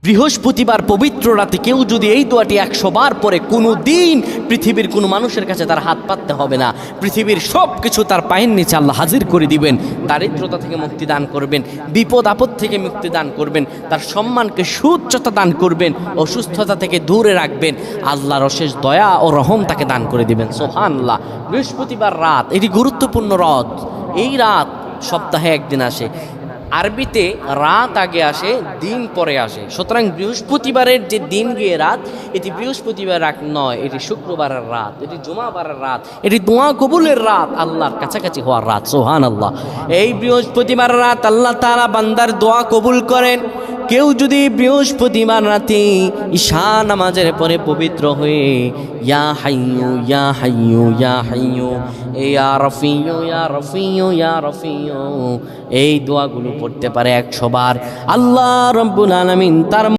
বৃহস্পতিবার পবিত্র রাতে কেউ যদি এই দোয়াটি 100 বার পরে, কোনো দিন পৃথিবীর কোনো মানুষের কাছে তার হাত পাততে হবে না। পৃথিবীর সব কিছু তার পায়ের নিচে আল্লাহ হাজির করে দিবেন। দারিদ্রতা থেকে মুক্তি দান করবেন, বিপদ আপদ থেকে মুক্তি দান করবেন, তার সম্মানকে সুউচ্চতা দান করবেন, অসুস্থতা থেকে দূরে রাখবেন। আল্লাহর অশেষ দয়া ও রহম তাকে দান করে দিবেন। সুবহানাল্লাহ। বৃহস্পতিবার রাত এটি গুরুত্বপূর্ণ রাত। এই রাত সপ্তাহে একদিন আসে। আরবিতে রাত আগে আসে, দিন পরে আসে। সুতরাং বৃহস্পতিবারের যে দিন গিয়ে রাত, এটি বৃহস্পতিবার রাত নয়, এটি শুক্রবারের রাত, এটি জুমাবারের রাত, এটি দোয়া কবুলের রাত, আল্লাহর কাছাকাছি হওয়ার রাত। সুবহানাল্লাহ। এই বৃহস্পতিবার রাত আল্লাহ তাআলা বান্দার দোয়া কবুল করেন। কেউ যদি বৃহস্পতিবার রাতে ঈশা নামাজের পরে পবিত্র হয়ে ইয়া হাইয়ু ইয়া হাইয়ু ইয়া হাইয়ু ইয়া রফিয়ু ইয়া রফিয়ু ইয়া রফিয়ু এই দোয়াগুলো পড়তে পারে 100 বার, আল্লাহ রাব্বুল আলামিন তার